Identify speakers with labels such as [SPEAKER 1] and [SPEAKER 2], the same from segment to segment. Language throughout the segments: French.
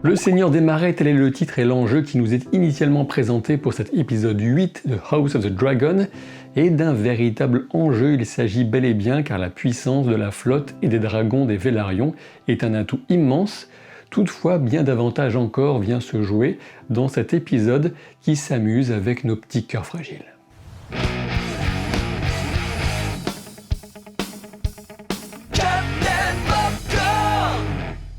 [SPEAKER 1] Le Seigneur des Marais, tel est le titre et l'enjeu qui nous est initialement présenté pour cet épisode 8 de House of the Dragon, et d'un véritable enjeu il s'agit bel et bien car la puissance de la flotte et des dragons des Vélarions est un atout immense. Toutefois, bien davantage encore vient se jouer dans cet épisode qui s'amuse avec nos petits cœurs fragiles.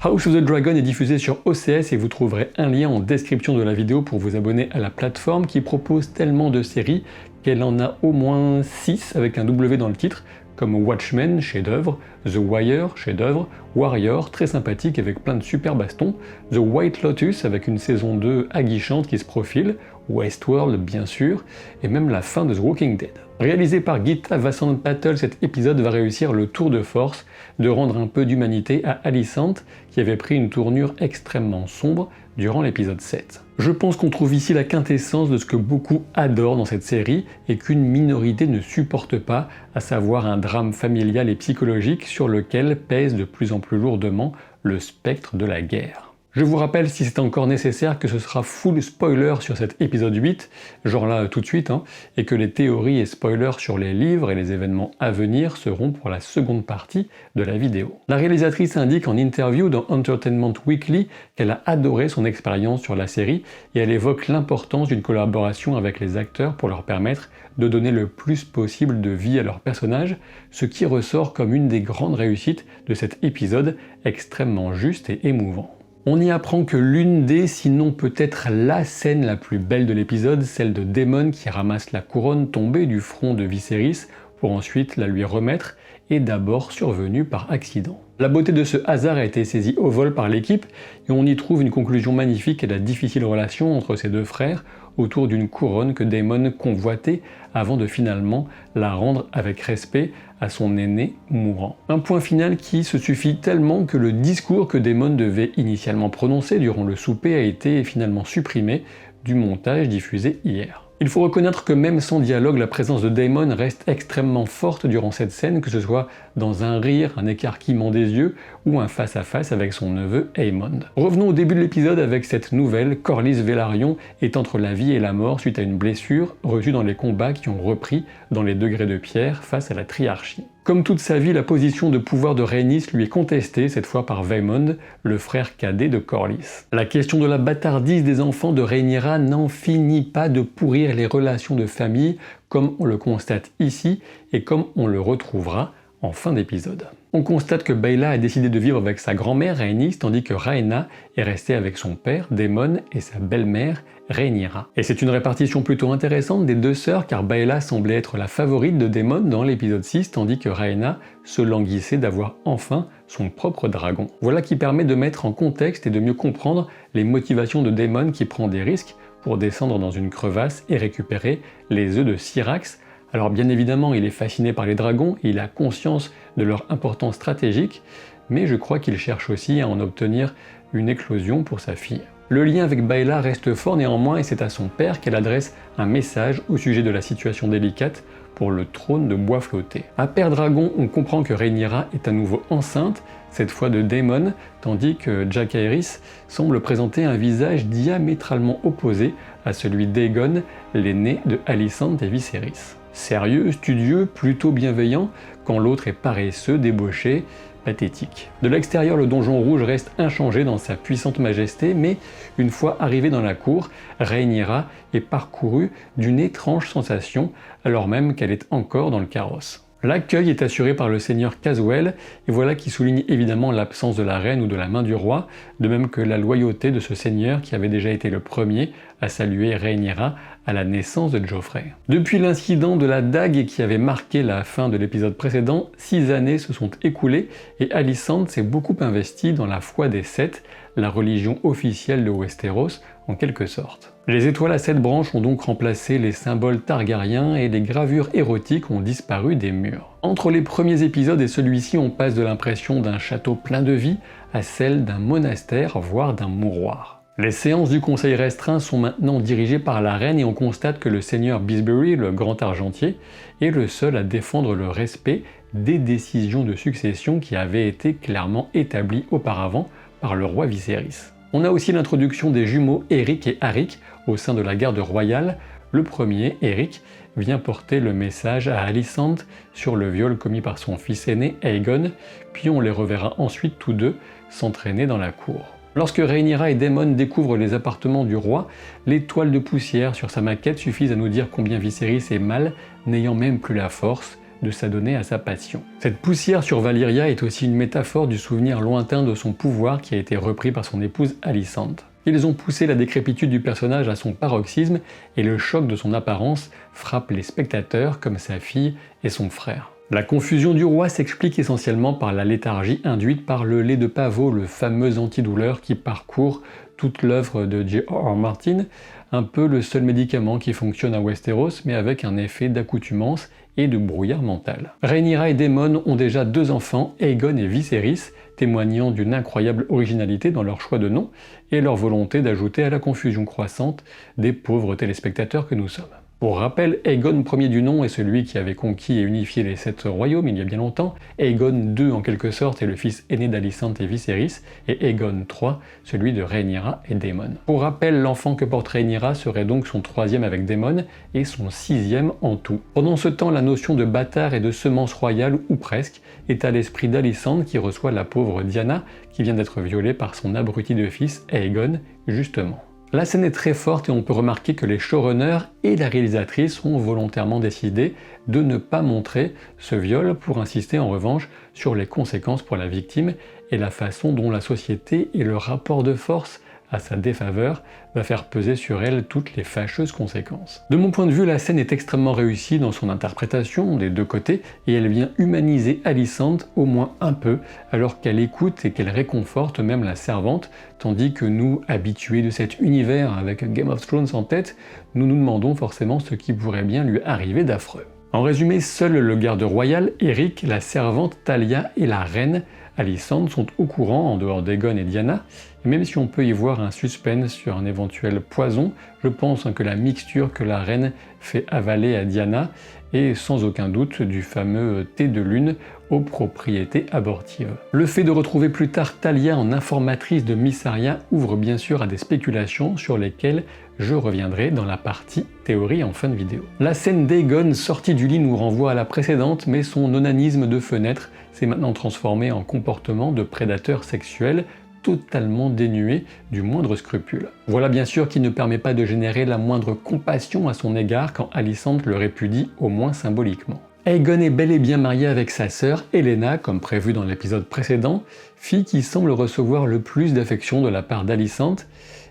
[SPEAKER 1] House of the Dragon est diffusé sur OCS et vous trouverez un lien en description de la vidéo pour vous abonner à la plateforme qui propose tellement de séries qu'elle en a au moins 6 avec un W dans le titre, comme Watchmen, chef-d'œuvre, The Wire, chef-d'œuvre, Warrior, très sympathique avec plein de super bastons, The White Lotus avec une saison 2 aguichante qui se profile, Westworld bien sûr, et même la fin de The Walking Dead. Réalisé par Gita Vasanth Patel, cet épisode va réussir le tour de force de rendre un peu d'humanité à Alicent, qui avait pris une tournure extrêmement sombre durant l'épisode 7. Je pense qu'on trouve ici la quintessence de ce que beaucoup adorent dans cette série et qu'une minorité ne supporte pas, à savoir un drame familial et psychologique sur lequel pèse de plus en plus lourdement le spectre de la guerre. Je vous rappelle, si c'est encore nécessaire, que ce sera full spoiler sur cet épisode 8, genre là tout de suite, et que les théories et spoilers sur les livres et les événements à venir seront pour la seconde partie de la vidéo. La réalisatrice indique en interview dans Entertainment Weekly qu'elle a adoré son expérience sur la série et elle évoque l'importance d'une collaboration avec les acteurs pour leur permettre de donner le plus possible de vie à leurs personnages, ce qui ressort comme une des grandes réussites de cet épisode extrêmement juste et émouvant. On y apprend que l'une des, sinon peut-être la scène la plus belle de l'épisode, celle de Daemon qui ramasse la couronne tombée du front de Viserys pour ensuite la lui remettre, est d'abord survenue par accident. La beauté de ce hasard a été saisie au vol par l'équipe et on y trouve une conclusion magnifique à la difficile relation entre ces deux frères autour d'une couronne que Daemon convoitait avant de finalement la rendre avec respect à son aîné mourant. Un point final qui se suffit tellement que le discours que Daemon devait initialement prononcer durant le souper a été finalement supprimé du montage diffusé hier. Il faut reconnaître que même sans dialogue, la présence de Daemon reste extrêmement forte durant cette scène, que ce soit dans un rire, un écarquillement des yeux ou un face-à-face avec son neveu Aemond. Revenons au début de l'épisode avec cette nouvelle, Corlys Velaryon est entre la vie et la mort suite à une blessure reçue dans les combats qui ont repris dans les degrés de pierre face à la triarchie. Comme toute sa vie, la position de pouvoir de Rhaenys lui est contestée, cette fois par Vaemond, le frère cadet de Corlys. La question de la bâtardise des enfants de Rhaenyra n'en finit pas de pourrir les relations de famille, comme on le constate ici et comme on le retrouvera en fin d'épisode. On constate que Baela a décidé de vivre avec sa grand-mère Rhaenys, tandis que Rhaena est restée avec son père Daemon et sa belle-mère Rhaenyra. Et c'est une répartition plutôt intéressante des deux sœurs car Baela semblait être la favorite de Daemon dans l'épisode 6 tandis que Rhaena se languissait d'avoir enfin son propre dragon. Voilà qui permet de mettre en contexte et de mieux comprendre les motivations de Daemon qui prend des risques pour descendre dans une crevasse et récupérer les œufs de Syrax. Alors bien évidemment il est fasciné par les dragons, il a conscience de leur importance stratégique, mais je crois qu'il cherche aussi à en obtenir une éclosion pour sa fille. Le lien avec Baela reste fort néanmoins et c'est à son père qu'elle adresse un message au sujet de la situation délicate pour le trône de bois flotté. À Père Dragon, on comprend que Rhaenyra est à nouveau enceinte, cette fois de Daemon, tandis que Jacaerys semble présenter un visage diamétralement opposé à celui d'Aegon, l'aîné de Alicent et Viserys. Sérieux, studieux, plutôt bienveillant, quand l'autre est paresseux, débauché, pathétique. De l'extérieur, le donjon rouge reste inchangé dans sa puissante majesté, mais une fois arrivé dans la cour, Rhaenyra est parcourue d'une étrange sensation, alors même qu'elle est encore dans le carrosse. L'accueil est assuré par le seigneur Caswell, et voilà qui souligne évidemment l'absence de la reine ou de la main du roi, de même que la loyauté de ce seigneur qui avait déjà été le premier à saluer Rhaenyra à la naissance de Joffrey. Depuis l'incident de la dague qui avait marqué la fin de l'épisode précédent, 6 années se sont écoulées et Alicent s'est beaucoup investie dans la foi des Sept, la religion officielle de Westeros en quelque sorte. Les étoiles à 7 branches ont donc remplacé les symboles targariens et les gravures érotiques ont disparu des murs. Entre les premiers épisodes et celui-ci, on passe de l'impression d'un château plein de vie à celle d'un monastère, voire d'un mouroir. Les séances du conseil restreint sont maintenant dirigées par la reine et on constate que le seigneur Beesbury, le grand argentier, est le seul à défendre le respect des décisions de succession qui avaient été clairement établies auparavant par le roi Viserys. On a aussi l'introduction des jumeaux Eric et Arik au sein de la garde royale. Le premier, Eric, vient porter le message à Alicent sur le viol commis par son fils aîné Aegon, puis on les reverra ensuite tous deux s'entraîner dans la cour. Lorsque Rhaenyra et Daemon découvrent les appartements du roi, les toiles de poussière sur sa maquette suffisent à nous dire combien Viserys est mal, n'ayant même plus la force de s'adonner à sa passion. Cette poussière sur Valyria est aussi une métaphore du souvenir lointain de son pouvoir qui a été repris par son épouse Alicent. Ils ont poussé la décrépitude du personnage à son paroxysme et le choc de son apparence frappe les spectateurs comme sa fille et son frère. La confusion du roi s'explique essentiellement par la léthargie induite par le lait de pavot, le fameux antidouleur qui parcourt toute l'œuvre de J.R.R. Martin, un peu le seul médicament qui fonctionne à Westeros, mais avec un effet d'accoutumance et de brouillard mental. Rhaenyra et Daemon ont déjà 2 enfants, Aegon et Viserys, témoignant d'une incroyable originalité dans leur choix de nom et leur volonté d'ajouter à la confusion croissante des pauvres téléspectateurs que nous sommes. Pour rappel, Aegon Ier du nom est celui qui avait conquis et unifié les 7 royaumes il y a bien longtemps. Aegon II en quelque sorte est le fils aîné d'Alicent et Viserys, et Aegon III celui de Rhaenyra et Daemon. Pour rappel, l'enfant que porte Rhaenyra serait donc son 3e avec Daemon et son 6e en tout. Pendant ce temps, la notion de bâtard et de semence royale, ou presque, est à l'esprit d'Alicent qui reçoit la pauvre Diana qui vient d'être violée par son abruti de fils Aegon, justement. La scène est très forte et on peut remarquer que les showrunners et la réalisatrice ont volontairement décidé de ne pas montrer ce viol pour insister en revanche sur les conséquences pour la victime et la façon dont la société et le rapport de force à sa défaveur va faire peser sur elle toutes les fâcheuses conséquences. De mon point de vue, la scène est extrêmement réussie dans son interprétation des 2 côtés et elle vient humaniser Alicent au moins un peu alors qu'elle écoute et qu'elle réconforte même la servante, tandis que nous, habitués de cet univers avec Game of Thrones en tête, nous nous demandons forcément ce qui pourrait bien lui arriver d'affreux. En résumé, seul le garde royal, Eric, la servante Talia et la reine Alicent sont au courant en dehors d'Aegon et Diana, et même si on peut y voir un suspense sur un éventuel poison, je pense que la mixture que la reine fait avaler à Diana est sans aucun doute du fameux thé de lune aux propriétés abortives. Le fait de retrouver plus tard Talia en informatrice de Mysaria ouvre bien sûr à des spéculations sur lesquelles je reviendrai dans la partie théorie en fin de vidéo. La scène d'Aegon sortie du lit nous renvoie à la précédente, mais son onanisme de fenêtre s'est maintenant transformé en comportement de prédateur sexuel totalement dénué du moindre scrupule. Voilà bien sûr qui ne permet pas de générer la moindre compassion à son égard quand Alicent le répudie au moins symboliquement. Aegon est bel et bien marié avec sa sœur Helaena, comme prévu dans l'épisode précédent, fille qui semble recevoir le plus d'affection de la part d'Alicent.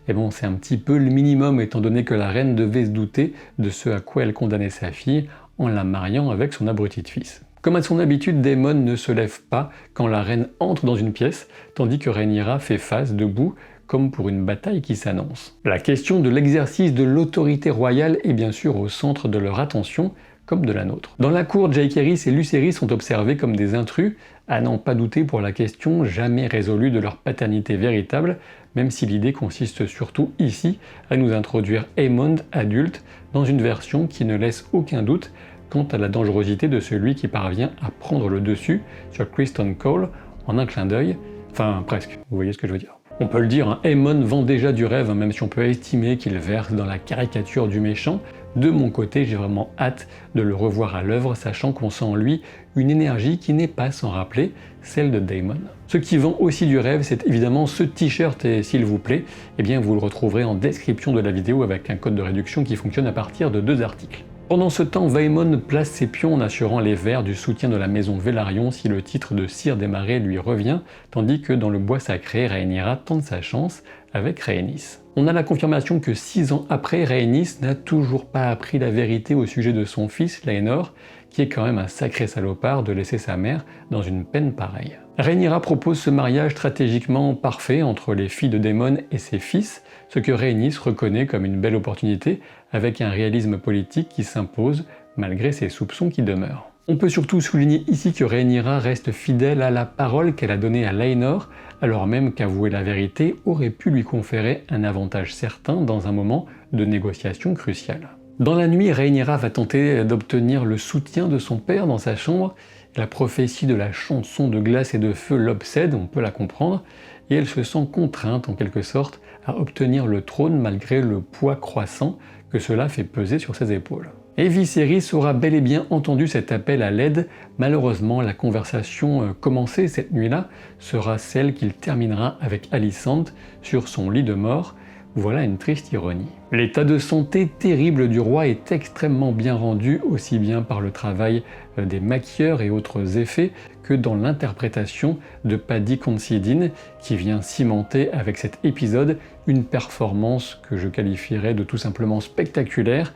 [SPEAKER 1] Et bon, c'est un petit peu le minimum étant donné que la reine devait se douter de ce à quoi elle condamnait sa fille en la mariant avec son abruti de fils. Comme à son habitude, Daemon ne se lève pas quand la reine entre dans une pièce, tandis que Rhaenyra fait face debout, comme pour une bataille qui s'annonce. La question de l'exercice de l'autorité royale est bien sûr au centre de leur attention, comme de la nôtre. Dans la cour, Jaehaerys et Lucerys sont observés comme des intrus, à n'en pas douter pour la question jamais résolue de leur paternité véritable, même si l'idée consiste surtout ici à nous introduire Aemond adulte dans une version qui ne laisse aucun doute quant à la dangerosité de celui qui parvient à prendre le dessus sur Criston Cole en un clin d'œil, enfin presque, vous voyez ce que je veux dire. On peut le dire, Aemon vend déjà du rêve, même si on peut estimer qu'il verse dans la caricature du méchant. De mon côté, j'ai vraiment hâte de le revoir à l'œuvre, sachant qu'on sent en lui une énergie qui n'est pas sans rappeler celle de Daemon. Ce qui vend aussi du rêve, c'est évidemment ce t-shirt, et s'il vous plaît, eh bien vous le retrouverez en description de la vidéo avec un code de réduction qui fonctionne à partir de 2 articles. Pendant ce temps, Vaemon place ses pions en assurant les vers du soutien de la maison Velaryon si le titre de Sire des Marais lui revient, tandis que dans le bois sacré, Rhaenyra tente sa chance avec Rhaenys. On a la confirmation que 6 ans après, Rhaenys n'a toujours pas appris la vérité au sujet de son fils, Laenor, qui est quand même un sacré salopard de laisser sa mère dans une peine pareille. Rhaenyra propose ce mariage stratégiquement parfait entre les filles de Daemon et ses fils, ce que Rhaenys reconnaît comme une belle opportunité avec un réalisme politique qui s'impose malgré ses soupçons qui demeurent. On peut surtout souligner ici que Rhaenyra reste fidèle à la parole qu'elle a donnée à Laenor, alors même qu'avouer la vérité aurait pu lui conférer un avantage certain dans un moment de négociation crucial. Dans la nuit, Rhaenyra va tenter d'obtenir le soutien de son père dans sa chambre. La prophétie de la chanson de glace et de feu l'obsède, on peut la comprendre, et elle se sent contrainte en quelque sorte à obtenir le trône malgré le poids croissant que cela fait peser sur ses épaules. Et Viserys aura bel et bien entendu cet appel à l'aide. Malheureusement, la conversation commencée cette nuit-là sera celle qu'il terminera avec Alicent sur son lit de mort. Voilà une triste ironie. L'état de santé terrible du roi est extrêmement bien rendu, aussi bien par le travail des maquilleurs et autres effets que dans l'interprétation de Paddy Considine, qui vient cimenter avec cet épisode une performance que je qualifierais de tout simplement spectaculaire,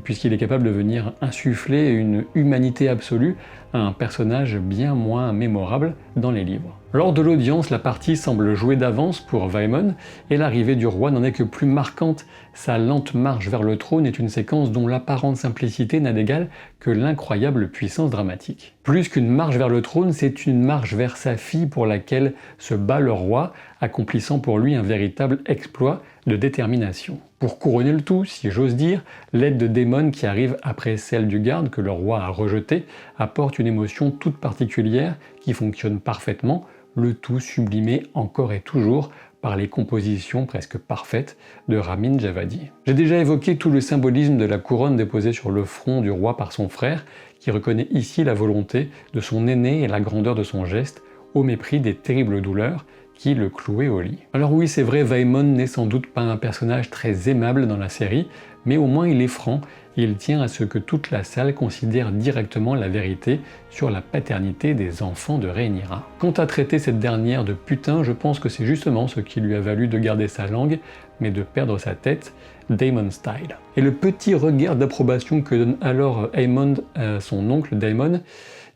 [SPEAKER 1] puisqu'il est capable de venir insuffler une humanité absolue à un personnage bien moins mémorable dans les livres. Lors de l'audience, la partie semble jouer d'avance pour Vaemon, et l'arrivée du roi n'en est que plus marquante. Sa lente marche vers le trône est une séquence dont l'apparente simplicité n'a d'égal que l'incroyable puissance dramatique. Plus qu'une marche vers le trône, c'est une marche vers sa fille pour laquelle se bat le roi, accomplissant pour lui un véritable exploit de détermination. Pour couronner le tout, si j'ose dire, l'aide de Daemon qui arrive après celle du garde que le roi a rejetée apporte une émotion toute particulière qui fonctionne parfaitement, le tout sublimé encore et toujours par les compositions presque parfaites de Ramin Djawadi. J'ai déjà évoqué tout le symbolisme de la couronne déposée sur le front du roi par son frère, qui reconnaît ici la volonté de son aîné et la grandeur de son geste, au mépris des terribles douleurs qui le clouaient au lit. Alors oui, c'est vrai, Vaemon n'est sans doute pas un personnage très aimable dans la série, mais au moins il est franc, et il tient à ce que toute la salle considère directement la vérité sur la paternité des enfants de Rhaenyra. Quant à traiter cette dernière de putain, je pense que c'est justement ce qui lui a valu de garder sa langue, mais de perdre sa tête, Daemon style. Et le petit regard d'approbation que donne alors Aemond à son oncle Daemon,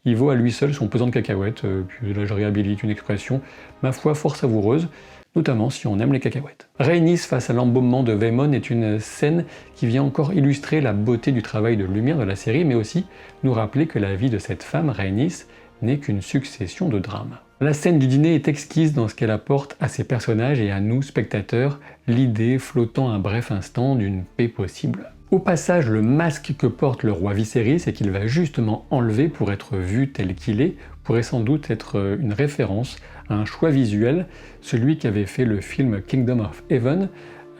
[SPEAKER 1] il vaut à lui seul son pesant de cacahuètes, puis là je réhabilite une expression, ma foi fort savoureuse, notamment si on aime les cacahuètes. Rhaenys face à l'embaumement de Vaemon est une scène qui vient encore illustrer la beauté du travail de lumière de la série, mais aussi nous rappeler que la vie de cette femme, Rhaenys, n'est qu'une succession de drames. La scène du dîner est exquise dans ce qu'elle apporte à ses personnages et à nous, spectateurs, l'idée flottant un bref instant d'une paix possible. Au passage, le masque que porte le roi Viserys et qu'il va justement enlever pour être vu tel qu'il est, pourrait sans doute être une référence à un choix visuel, celui qu'avait fait le film Kingdom of Heaven,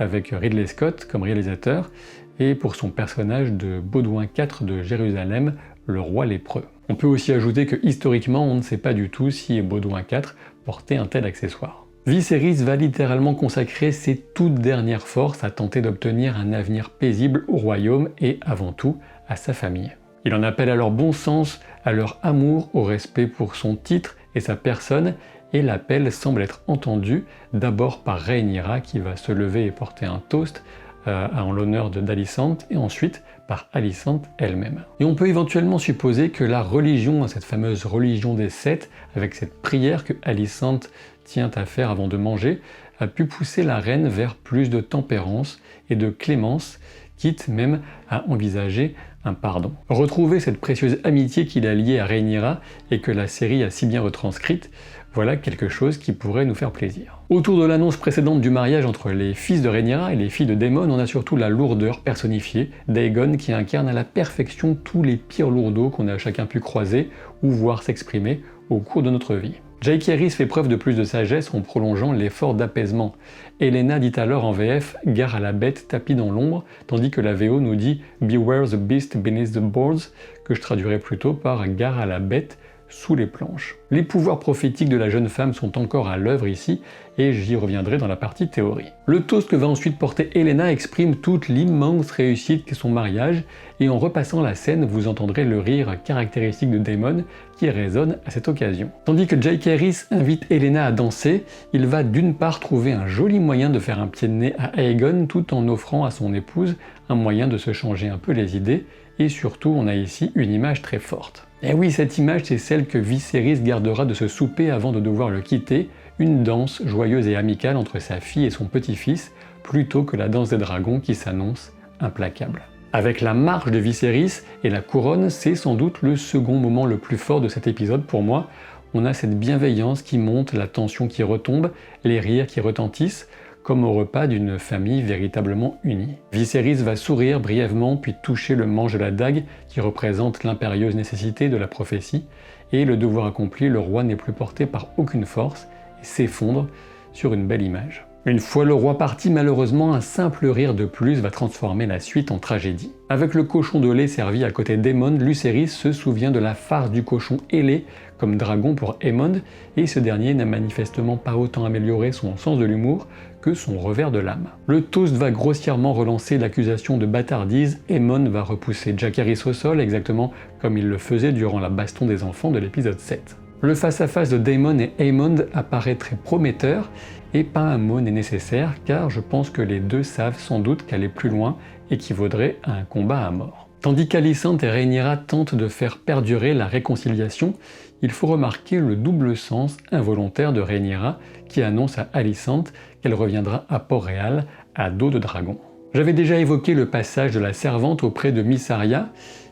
[SPEAKER 1] avec Ridley Scott comme réalisateur, et pour son personnage de Baudouin IV de Jérusalem, le roi lépreux. On peut aussi ajouter que historiquement, on ne sait pas du tout si Baudouin IV portait un tel accessoire. Viserys va littéralement consacrer ses toutes dernières forces à tenter d'obtenir un avenir paisible au royaume et, avant tout, à sa famille. Il en appelle à leur bon sens, à leur amour, au respect pour son titre et sa personne, et l'appel semble être entendu d'abord par Rhaenyra qui va se lever et porter un toast en l'honneur d'Alicent, et ensuite par Alicent elle-même. Et on peut éventuellement supposer que la religion, cette fameuse religion des sept, avec cette prière que Alicent tient à faire avant de manger, a pu pousser la reine vers plus de tempérance et de clémence, quitte même à envisager un pardon. Retrouver cette précieuse amitié qu'il a liée à Rhaenyra et que la série a si bien retranscrite, voilà quelque chose qui pourrait nous faire plaisir. Autour de l'annonce précédente du mariage entre les fils de Rhaenyra et les filles de Daemon, on a surtout la lourdeur personnifiée d'Aegon qui incarne à la perfection tous les pires lourdeaux qu'on a chacun pu croiser ou voir s'exprimer au cours de notre vie. J.K. Harris fait preuve de plus de sagesse en prolongeant l'effort d'apaisement. Elena dit alors en VF « Gare à la bête tapie dans l'ombre », tandis que la VO nous dit « Beware the beast beneath the boards », que je traduirais plutôt par « Gare à la bête sous les planches ». Les pouvoirs prophétiques de la jeune femme sont encore à l'œuvre ici, et j'y reviendrai dans la partie théorie. Le toast que va ensuite porter Elena exprime toute l'immense réussite qu'est son mariage, et en repassant la scène, vous entendrez le rire caractéristique de Daemon qui résonne à cette occasion. Tandis que J.K. Harris invite Elena à danser, il va d'une part trouver un joli moyen de faire un pied de nez à Aegon tout en offrant à son épouse un moyen de se changer un peu les idées, et surtout on a ici une image très forte. Et oui, cette image c'est celle que Viserys gardera de ce souper avant de devoir le quitter, une danse joyeuse et amicale entre sa fille et son petit-fils, plutôt que la danse des dragons qui s'annonce implacable. Avec la marche de Viserys et la couronne, c'est sans doute le second moment le plus fort de cet épisode pour moi. On a cette bienveillance qui monte, la tension qui retombe, les rires qui retentissent, comme au repas d'une famille véritablement unie. Viserys va sourire brièvement puis toucher le manche de la dague qui représente l'impérieuse nécessité de la prophétie, et le devoir accompli, le roi n'est plus porté par aucune force et s'effondre sur une belle image. Une fois le roi parti, malheureusement, un simple rire de plus va transformer la suite en tragédie. Avec le cochon de lait servi à côté d'Aemond, Lucerys se souvient de la farce du cochon ailé comme dragon pour Aemond, et ce dernier n'a manifestement pas autant amélioré son sens de l'humour que son revers de lame. Le toast va grossièrement relancer l'accusation de bâtardise, Aemond va repousser Jacaerys au sol, exactement comme il le faisait durant la baston des enfants de l'épisode 7. Le face-à-face de Daemon et Aemond apparaît très prometteur, et pas un mot n'est nécessaire car je pense que les deux savent sans doute qu'aller plus loin équivaudrait à un combat à mort. Tandis qu'Alicente et Rhaenyra tentent de faire perdurer la réconciliation, il faut remarquer le double sens involontaire de Rhaenyra qui annonce à Alicente qu'elle reviendra à Port-Réal à dos de dragon. J'avais déjà évoqué le passage de la servante auprès de Mysaria,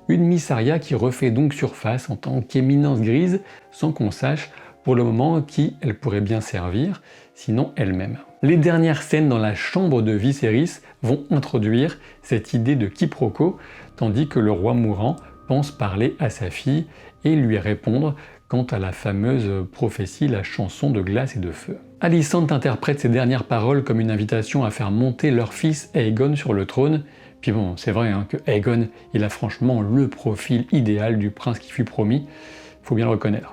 [SPEAKER 1] une Mysaria qui refait donc surface en tant qu'éminence grise sans qu'on sache pour le moment qui elle pourrait bien servir, sinon elle-même. Les dernières scènes dans la chambre de Viserys vont introduire cette idée de quiproquo, tandis que le roi mourant pense parler à sa fille et lui répondre quant à la fameuse prophétie, la chanson de glace et de feu. Alicente interprète ces dernières paroles comme une invitation à faire monter leur fils Aegon sur le trône. Puis bon, c'est vrai que Aegon, il a franchement le profil idéal du prince qui fut promis, faut bien le reconnaître.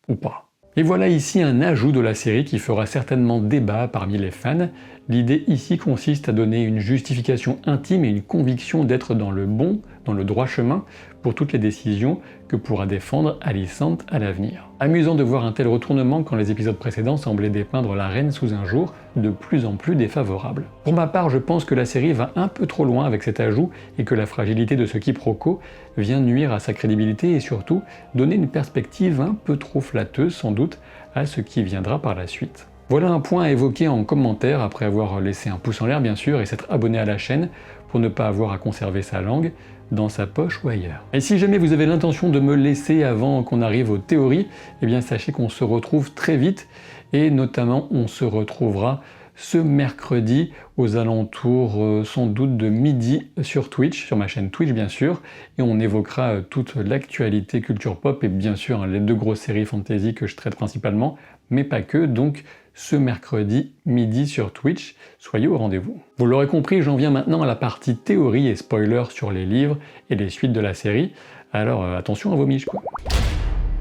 [SPEAKER 1] Ou pas. Et voilà ici un ajout de la série qui fera certainement débat parmi les fans. L'idée ici consiste à donner une justification intime et une conviction d'être dans le bon, dans le droit chemin pour toutes les décisions que pourra défendre Alicente à l'avenir. Amusant de voir un tel retournement quand les épisodes précédents semblaient dépeindre la reine sous un jour de plus en plus défavorable. Pour ma part, je pense que la série va un peu trop loin avec cet ajout et que la fragilité de ce quiproquo vient nuire à sa crédibilité et surtout donner une perspective un peu trop flatteuse sans doute à ce qui viendra par la suite. Voilà un point à évoquer en commentaire après avoir laissé un pouce en l'air bien sûr et s'être abonné à la chaîne pour ne pas avoir à conserver sa langue dans sa poche ou ailleurs. Et si jamais vous avez l'intention de me laisser avant qu'on arrive aux théories, eh bien sachez qu'on se retrouve très vite et notamment on se retrouvera ce mercredi aux alentours sans doute de midi sur Twitch, sur ma chaîne Twitch bien sûr, et on évoquera toute l'actualité culture pop et bien sûr les deux grosses séries fantasy que je traite principalement, mais pas que, donc ce mercredi midi sur Twitch, soyez au rendez-vous. Vous l'aurez compris, j'en viens maintenant à la partie théorie et spoiler sur les livres et les suites de la série, alors attention à vos miches quoi.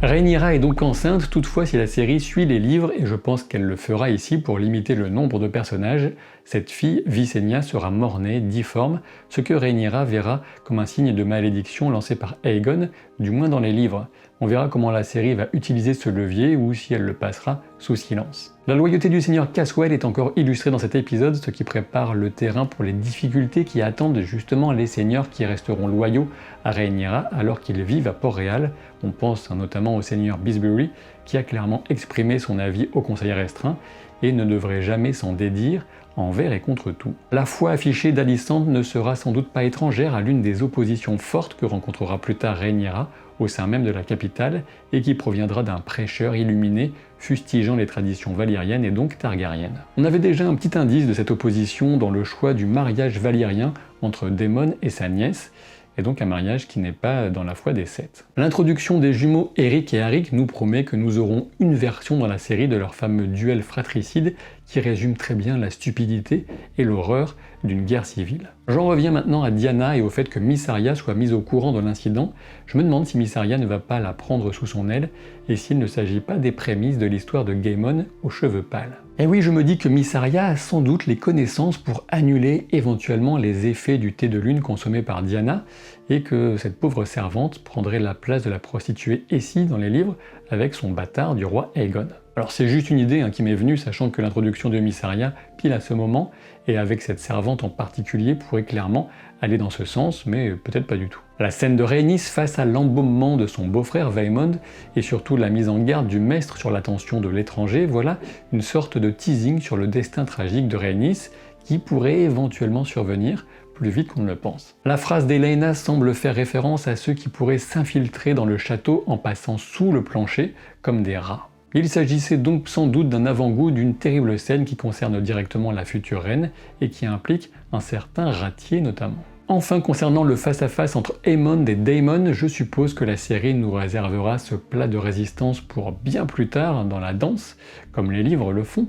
[SPEAKER 1] Rhaenyra est donc enceinte, toutefois si la série suit les livres, et je pense qu'elle le fera ici pour limiter le nombre de personnages, cette fille, Visenya, sera mornée, difforme, ce que Rhaenyra verra comme un signe de malédiction lancé par Aegon, du moins dans les livres. On verra comment la série va utiliser ce levier ou si elle le passera sous silence. La loyauté du seigneur Caswell est encore illustrée dans cet épisode, ce qui prépare le terrain pour les difficultés qui attendent justement les seigneurs qui resteront loyaux à Rhaenyra alors qu'ils vivent à Port-Réal. On pense notamment au seigneur Bisbury qui a clairement exprimé son avis au conseil restreint et ne devrait jamais s'en dédire envers et contre tout. La foi affichée d'Alicente ne sera sans doute pas étrangère à l'une des oppositions fortes que rencontrera plus tard Rhaenyra au sein même de la capitale et qui proviendra d'un prêcheur illuminé fustigeant les traditions valyriennes et donc targaryennes. On avait déjà un petit indice de cette opposition dans le choix du mariage valyrien entre Daemon et sa nièce, et donc un mariage qui n'est pas dans la foi des Sept. L'introduction des jumeaux Eric et Arik nous promet que nous aurons une version dans la série de leur fameux duel fratricide qui résume très bien la stupidité et l'horreur d'une guerre civile. J'en reviens maintenant à Diana et au fait que Mysaria soit mise au courant de l'incident. Je me demande si Mysaria ne va pas la prendre sous son aile et s'il ne s'agit pas des prémices de l'histoire de Gaemon aux cheveux pâles. Et oui, je me dis que Mysaria a sans doute les connaissances pour annuler éventuellement les effets du thé de lune consommé par Diana et que cette pauvre servante prendrait la place de la prostituée Essie dans les livres avec son bâtard du roi Aegon. Alors c'est juste une idée qui m'est venue, sachant que l'introduction de Mysaria, pile à ce moment, et avec cette servante en particulier, pourrait clairement aller dans ce sens, mais peut-être pas du tout. La scène de Rhaenys face à l'embaumement de son beau-frère Vaemond, et surtout la mise en garde du maître sur l'attention de l'étranger, voilà une sorte de teasing sur le destin tragique de Rhaenys, qui pourrait éventuellement survenir plus vite qu'on ne le pense. La phrase d'Elaena semble faire référence à ceux qui pourraient s'infiltrer dans le château en passant sous le plancher, comme des rats. Il s'agissait donc sans doute d'un avant-goût d'une terrible scène qui concerne directement la future reine et qui implique un certain Ratier notamment. Enfin, concernant le face-à-face entre Aemond et Daemon, je suppose que la série nous réservera ce plat de résistance pour bien plus tard dans la danse, comme les livres le font,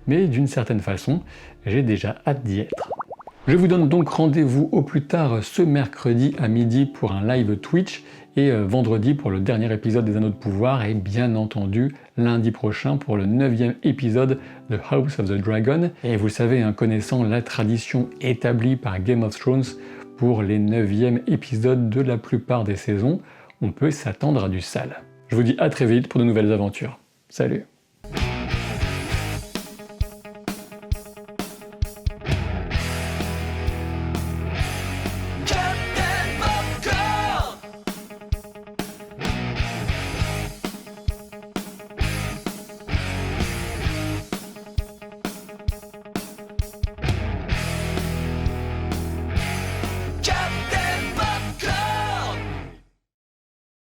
[SPEAKER 1] mais d'une certaine façon, j'ai déjà hâte d'y être. Je vous donne donc rendez-vous au plus tard ce mercredi à midi pour un live Twitch et vendredi pour le dernier épisode des Anneaux de Pouvoir et bien entendu lundi prochain pour le 9e épisode de House of the Dragon. Et vous savez, connaissant la tradition établie par Game of Thrones pour les 9e épisodes de la plupart des saisons, on peut s'attendre à du sale. Je vous dis à très vite pour de nouvelles aventures. Salut!